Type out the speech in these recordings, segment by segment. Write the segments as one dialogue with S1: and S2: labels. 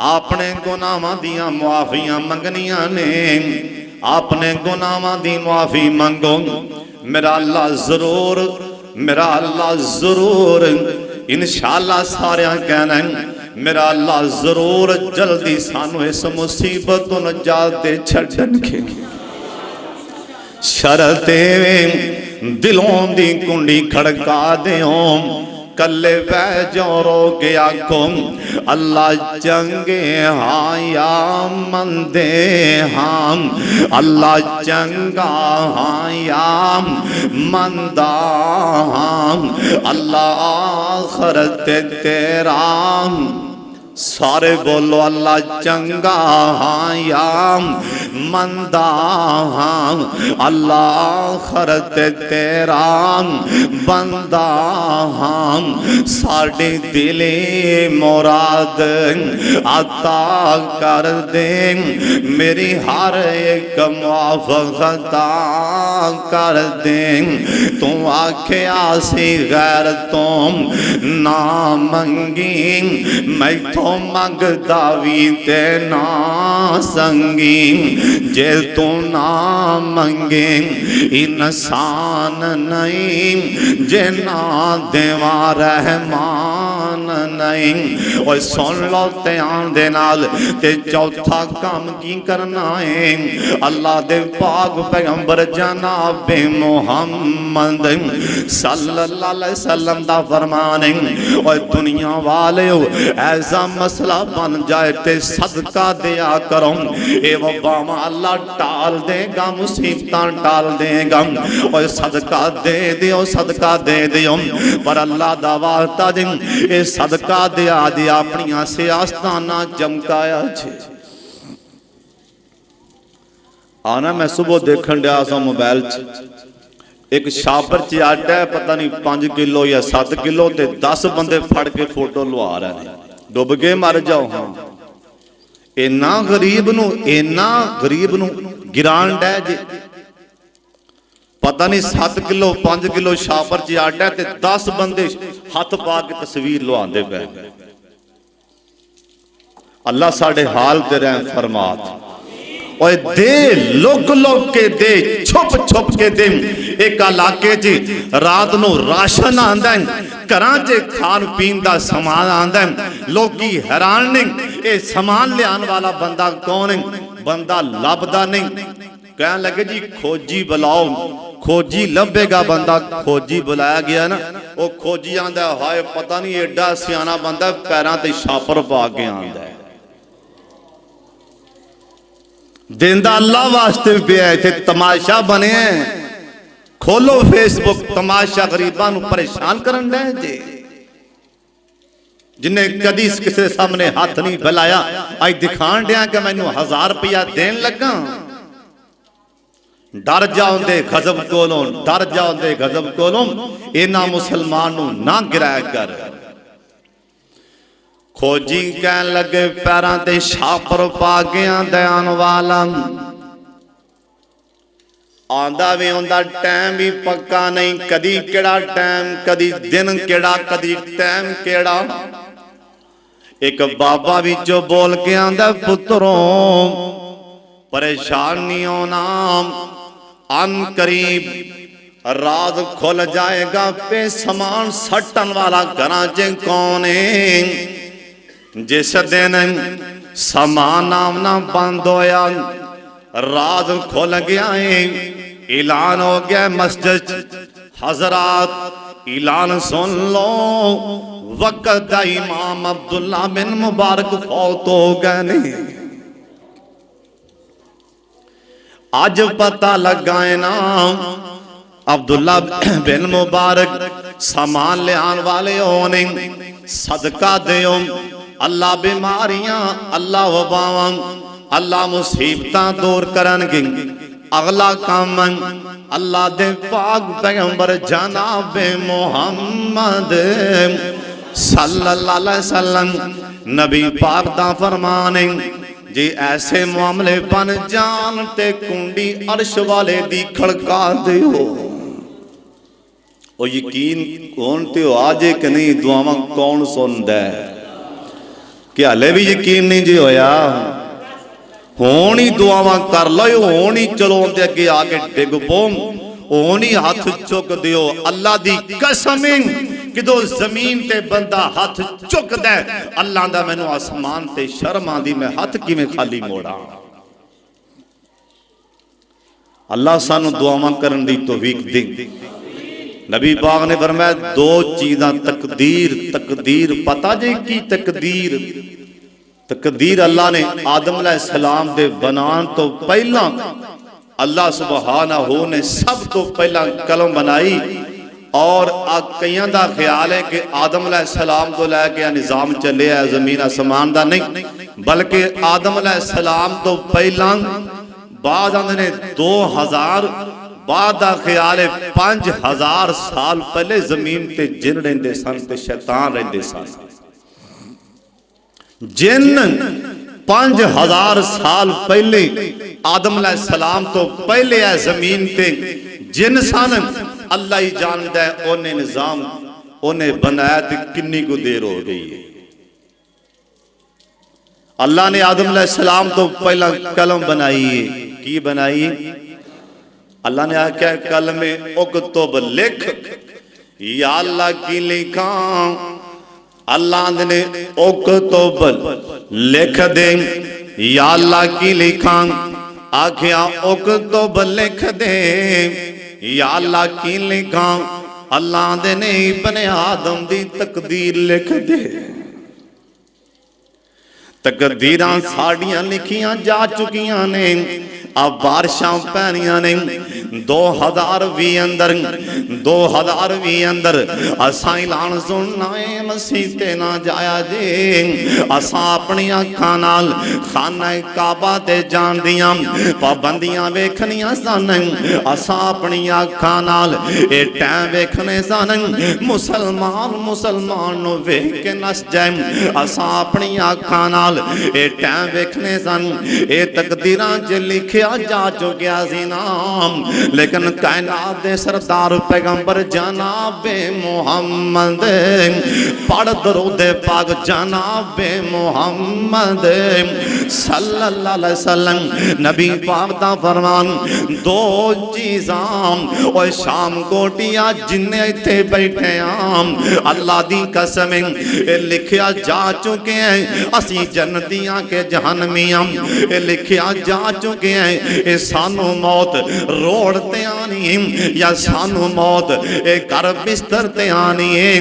S1: अपने गुनाहां दियां मुआफियां मंगनियां ने, अपने गुनाहां दी मुआफी मंगो। मेरा अल्लाह जरूर, मेरा अल्लाह जरूर इंशाअल्लाह सारियां कहना मेरा अल्लाह जरूर जल्दी सानू इस मुसीबत तो नजात दे छड्डणगे। शरत दिलों दी कुंडी खड़का देओ, कल्ले बह जाओ रो के आखो अल्लाह चंगे हाँ या मंदे हाँ, अल्लाह चंगा हाँ या मंदा हाँ, अल्लाह आखरत तेरा। सारे बोलो अल्लाह चंगा हाँ या मंदा हाँ, अल्लाह आखरत तेरा बंदा हाँ। साड़ी दिले मुराद अता कर दे, मेरी हर एक मुआफ़क़ता कर दे। तू आख्या सी गैर तुम ना मंगी, मैं तो मंगदा भी ते ना संगी। जे तू ना मंगे इंसान नहीं, जे ना देवा रहमान नहीं। और सुन लो ध्यान दे नाल ते चौथा काम की करना है। अल्लाह दे पाक पैगंबर जनाब मुहम्मद सल्लल्लाहु अलैहि वसल्लम दा फरमान है, और दुनिया वाले ऐसा मसला बन जाए ते सदका दिया करो, ए वबावा अल्लाह टाल देगा, मुसीबत टाल देगा। और सदका दे दियो, सदका दे दियो, पर अल्लाह दा वास्ता जी ए सदका दिया दिया अपनी सियासतां ना चमकाया छे। आना मैं सुबह देखन दिया सा मोबाइल एक छापर च आटा है, पता नहीं 5 किलो या 7 किलो, ते 10 बंदे फड़ के फोटो लवा रहे हैं, डुब के मर जाओ। हाँ इना गरीब नू गिरान डै जे, पता नहीं 7 किलो 5 किलो छापर च आटा ते 10 बंदे हथ पा के तस्वीर लवांदे पे। अल्लाह साडे हाल ते रहम फरमात। और दे लुक लुक के दे, छुप छुप के दे। एक इलाके च रात नू राशन आंदा है, घरां च खान पीन दा समान आंदा है, लोकी हैरान ने ये समान लियान वाला बंदा कौन है? बंदा लभदा नहीं। कहन लगे जी खोजी बुलाओ, खोजी लभेगा बंदा। खोजी बुलाया गया ना, वो खोजी आंदा हाय पता नहीं एडा सियाना बंदा पैरां ते छापर पा के आंदा है। देंदा अल्लाह वास्ते पिया, इत्थे तमाशा बने। खोलो फेसबुक, तमाशा गरीबां नूं परेशान करन दे जे। जिन्हें कदी किसी सामने हाथ नहीं फैलाया, अज दिखाण दिया कि मैनू 1000 रुपया देन लगा। डर जाओ दे गजब कोलों, डर जाओ दे गजब कोलों। इन्हां मुसलमान नूं ना गिराया कर। खोजी कहन लगे पैरां ते छापर पा गया दयान वाला। आंदा भी आंदा टाइम भी पक्का नहीं, कदी केड़ा टाइम, कदी दिन केड़ा, कदी टाइम केड़ा। एक बाबा विचों बोल के आंदा पुत्रों परेशान नहीं होना, अन करीब रात खुल जाएगा पे समान सट्टन वाला घरां च कौन है। जिस दिन समान आमना बंद होया, रात खुल गया है, ऐलान हो गया मस्जिद हजरात ऐलान सुन लो, वक्त दा इमाम अब्दुल्ला बिन मुबारक फौत हो गए ने। आज पता लगा है ना अब्दुल्ला बिन मुबारक सामान लियान वाले होने। सदका देओ, अल्लाह बीमारियां, अल्लाह वबावां, अल्लाह मुसीबतां दूर करनगे। अगला काम अल्लाह दे पाक पैगंबर जनाब मुहम्मद सल्लल्लाहु अलैहि वसल्लम नबी पाक दा फरमान है, जे ऐसे मामले बन जान ते कुंडी अर्श वाले दी खड़का दिओ। और यकीन कौन ते आज कि नहीं, दुआवां कौन सुनदा है? कि हले भी यकीन नहीं जी होया? हुण ही दुआवां कर लो, हुण ही चलो उनके अगे आके डिग पो, हुण ही हाथ चुक दियो। अल्लाह दी कसम किदो जमीन ते बंदा हाथ चुकदा अल्लाह दा मैनू आसमान ते शर्म आंदी, मैं हाथ किवें खाली मोड़ा। अल्लाह सानू दुआवां करन दी तौफीक दे। नबी पाक ने फरमाया दो चीज़ां तकदीर, तकदीर पता जे की तकदीर? तकदीर अल्लाह ने आदम अलैहिस्सलाम दे बनान तो पहला अल्लाह सुबहानहू ने सब तो पहला कलम बनाई। और कईयां दा ख्याल है कि आदम अलैहिस्सलाम को लैके निज़ाम चले जमीन आसमान दा नहीं, बल्कि आदम अलैहिस्सलाम तो पहला बाद आंदे ने 2000 बाद दा ख्याल है 5000 साल पहले जमीन ते जिन रहिंदे सन ते शैतान रहिंदे सन। जिन 5000 साल पहले आदम अलैहिस्सलाम तो पहले है जमीन ते जिन सन। अल्लाह ही जानदा है उन्हें निजाम उन्हें बनाया तो किन्नी को देर हो गई है। अल्लाह ने आदम अलैहिस्सलाम तो पहला कलम बनाई है। की बनाई? अल्लाह ने आख्या कल में उक्तुब लिख, या अल्लाह की लिखा? अल्लाह ने उक्तुब लिख दे, या अल्लाह की लिखा? आख्या उक्तुब लिख दे, या अल्लाह की लिखा? अल्लाह ने इब्ने आदम दी तकदीर लिख दे। तकदीरां साड़ियां लिखियां जा चुकियां ने, अब बारिशां पैनियां ने 2020 अंदर 2020 अंदर असा ऐलान सुनना है मसीह ते ना जाया जे। असा अपनी अखां नाल खाना काबा ते जान दियां पाबंदियां वेखनियां सन। असा अपनी अखां नाल ए टाइम वेखने सन मुसलमान मुसलमान नु वेख के नस जाए। असा अपनी अखां नाल ए टाइम वेखने सन। ए तकदीरां च लिखिया जा चुकिया सी नाम, लेकिन कायनात दे सरदार पैगंबर जनाबे मुहम्मद पढ़ दरूद पाक जनाबे मुहम्मद सल्लल्लाहु अलैहि वसल्लम। नबी पाक दा फरमान दो चीज़ां और शाम कोटिया जिन्ने इत्थे बैठे आम अल्लाह दी कसम लिखिया जा चुके हैं असी जन्नतियां के जहन्नमियां। लिखिया जा चुके हैं ए सानू मौत रोड ते आनी या सानू मौत ए घर बिस्तर ते आनी है।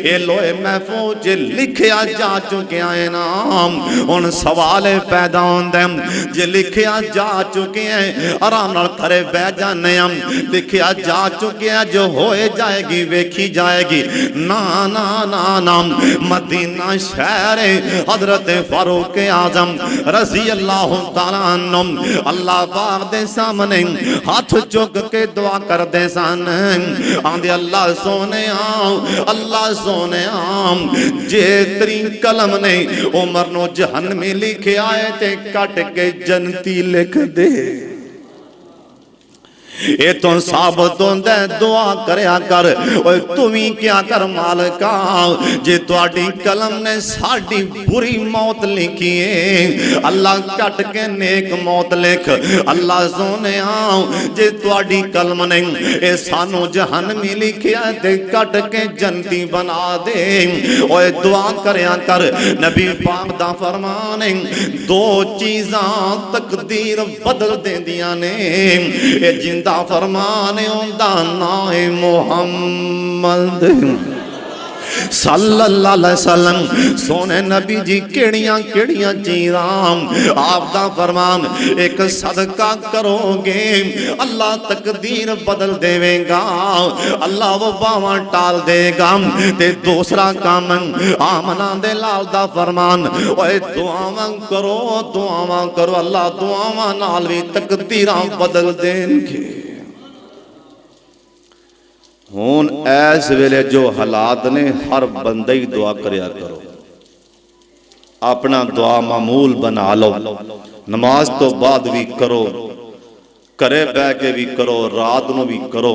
S1: ए लोहे महफूज लिखिया जा चुके हैं नाम। हुण सवाल पैदा होंदा जे लिखिया जा चुके हैं आराम नाल घरे बह जाने हम। लिखिया जा चुके हैं जो होए जाएगी वेखी जाएगी। ना ना ना ना मदीना शहर हजरत फारूक आजम रज़ी अल्लाह तआला अन्हु अल्लाह पाक दे सामने हाथ चुक के दुआ करते सन। आंदे अल्लाह सोने अल्लाह सोने जे तेरी कलम ने उमर नो जहन्नमी लिखे आए ते कट के जन्नती लिख दे। ये तो साबित होंदा दुआ करया कर। ओए तू भी क्या कर मालिका जे तुहाडी कलम ने साडी बुरी मौत लिखी है अल्लाह कट के नेक मौत लिख। अल्लाह सोने जे तुहाडी कलम ने ए सानू जहन्नमी लिखिया ते कट के जन्नती बना दे। ओए दुआ करया कर। नबी पाक दा फरमान है दो चीज़ां तकदीर बदल देंदियां ने। ए जिंदा फरमान उनदा नाम है मुहम्मद सल्लल्लाहु अलैहि वसल्लम। सोने नबी जी केड़ियां केड़ियां चीज़ां आप दा फरमान एक सदका करोगे अल्लाह तकदीर बदल देवेगा। अल्लाह वो बावां टाल देगा। ते दूसरा काम आमना दे लाल दा फरमान ओए दुआवां करो अल्लाह दुआवां नाल भी तकदीरां बदल देंगे। हुण इस वेले जो हालात ने हर बंदा ही दुआ करया करो। अपना दुआ मामूल बना लो। नमाज तो बाद भी करो, घरे बह के भी करो, रात को भी करो।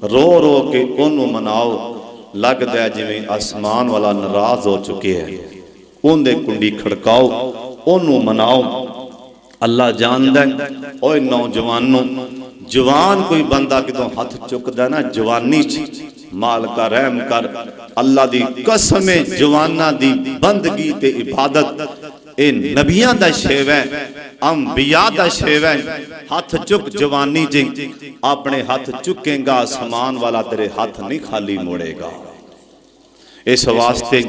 S1: रो रो के ओनू मनाओ। लगता है जिवें आसमान वाला नाराज हो चुके हैं। ਉਹਦੇ ਕੁੰਡੀ ਖੜਕਾਓ, ਉਹਨੂੰ ਮਨਾਓ। अल्लाह जानदा है। ओए नौजवानों, जवान कोई बंदा कितों हथ चुकदा ना जवानी च, मालका रहम कर, अल्लाह दी कसम है जवाना दी बंदगी ते इबादत ए नबियां दा शेवा है, अंबिया दा शेवा है। हथ चुक जवानी च, अपने हथ चुकेगा आसमान वाला तेरे हथ नहीं खाली मोड़ेगा। इस वास्ते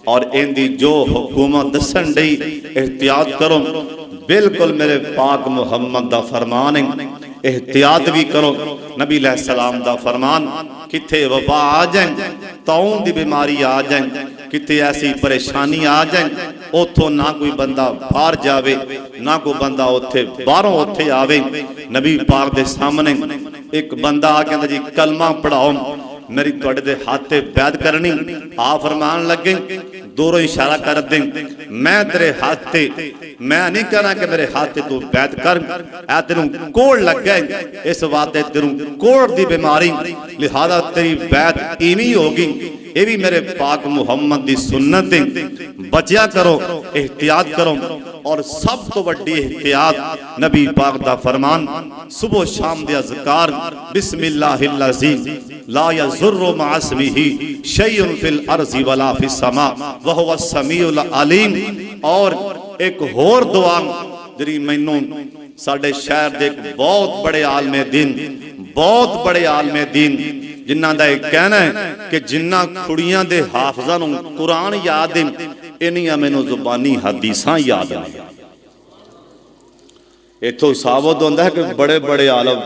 S1: और इनकी जो हुकूमत दसन दी एहतियात करो। बिल्कुल मेरे पाक मुहम्मद दा फरमान है, एहतियात भी करो। नबी अलैहिस्सलाम दा फरमान, किथे वबा आ जाए, ताउन दी बीमारी आ जाए, किथे ऐसी परेशानी आ जाए, उथों ना कोई बंदा बाहर जावे, ना कोई बंदा उथे बाहरों उथे आवे। नबी पाक दे सामने एक बंदा आ कहंदा जी कलमा पढ़ाओ, मेरी तुहाडे दे हाथ ते बैत करनी। आ फरमान लगे, दूरों इशारा कर दे, मैं तेरे हाथ ते, मैं नहीं कहना कि मेरे हाथ ते तू बैत कर, ऐ तेनू कोड़ लग गए, इस वास्ते तेनू कोड़ दी बीमारी, लिहाजा तेरी बैत इवें होगी। ये भी मेरे पाक मुहम्मद दी सुन्नत है, बचिया करो, एहतियात करो। और सब तो वड्डी एहतियात नबी पाक दा फरमान, सुबह शाम दे अज़कार, बिस्मिल्लाहिल्लज़ी ला यज़ुर्रु मअस्मिही शैउन फिल अर्ज़ि वला फिस समा व हुवा समीउल अलीम। और एक होर दुआ जिहड़ी मैनू साडे शहर दे एक बहुत बड़े आलमे दीन, बहुत बड़े आलमे दीन जिन्हां दा यह कहना है कि जिन्ना कुड़ियां दे हाफिज़ां नूं कुरान याद है, इन्नियां मैनू जुबानी हदीसां याद नहीं। इथों साबित होंदा है कि बड़े बड़े आलम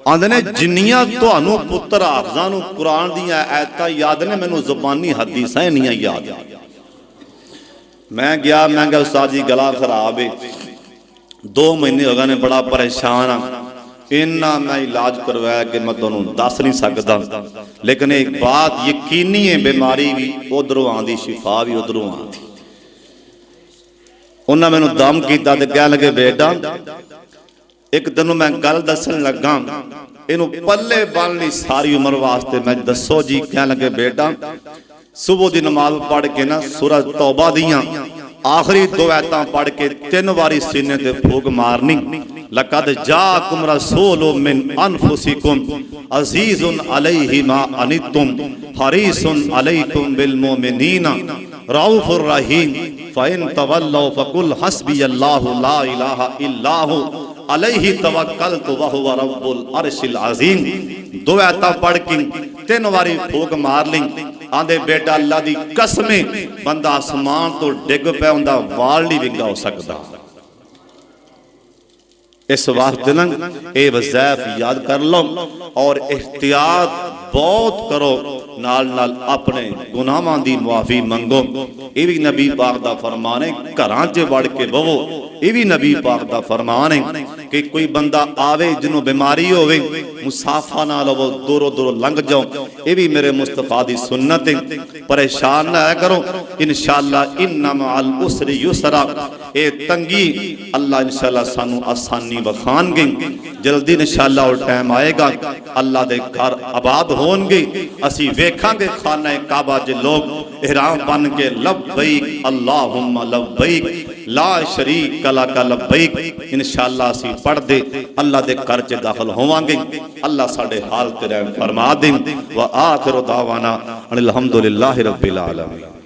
S1: आंदे ने जिन्नियां तुहानू पुत्र हाफिज़ां नूं कुरान दीयां आयतां याद ने, मैनू जुबानी हदीसां इन्नियां याद। मैं गया, मैं क्या उस्ताद जी गला खराब है, 2 महीने हो गए ने, बड़ा परेशान हाँ, इन्ना मैं इलाज करवाया कि मैं तुहानू दस नहीं सकता। लेकिन एक बात यकीनी है, बीमारी भी उधरों आंदी, शिफा भी उधरों आंदी। उन्हें मैनू दम किया तो कह लगे, बेटा एक तेनों मैं गल दसन लगा, इनू पल्ले बन सारी उम्र वास्ते। मैं दसो जी? कह लगे, बेटा सुबह की नमाज पढ़ के ना सूरह तौबा दियां आखिरी 2 आयतां पढ़ के 3 बारी सीने ते फूक मारनी। लक़द जाअकुम रसूलुम मिन अनफुसिकुम अज़ीज़ुन अलैहि मा अनित्तुम हरीसुन अलैकुम बिल मुमिनीना रऊफुर रहीम फ़इन तवल्लौ फ़कुल हस्बियल्लाहु ला इलाहा इल्लाहु अलैहि तवक्कलतु व हुवा रब्बुल अर्शिल अज़ीम। 2 आयतां पढ़ के 3 बारी फूक मार ली। आंदे बेटा अल्लाह दी कसमें बंदा आसमान तो डिग पे उनका वाल नहीं विंगा हो सकता। इस वास्ते ना ये वज़ैफ याद कर लो और एहतियात बहुत करो, नाल नाल अपने गुनाहां दी मुआफी मंगो। ये भी नबी पाक दा फरमान है, घरां च वड़ के बवो। ये भी नबी पाक दा फरमान है कि कोई बंदा आवे जिन्हों बीमारी होवे, मुसाफा ना लवो, दूरों दूरों लंघ जाओ। ये भी मेरे मुस्तफा दी सुन्नत है। परेशान ना करो, इंशाअल्लाह इन्ना मअल उसरि युसरा। ये तंगी अल्लाह इंशाअल्लाह सानू आसानी बखानगे। जल्दी इंशाअल्लाह और टाइम आएगा, अल्लाह दे घर आबाद होणगे। असी वेखांगे खाना काबा च लोग इहराम बन के लब्बैक अल्लाहुम्मा लब्बैक ला शरीक लक लब्बैक इंशाअल्लाह असी पढ़ दे अल्लाह दे घर च दाखिल होवांगे। अल्लाह साडे हाल ते रहम फरमा दे। व आखिरु दावाना अनिल हम्दुलिल्लाहि रब्बिल आलमीन।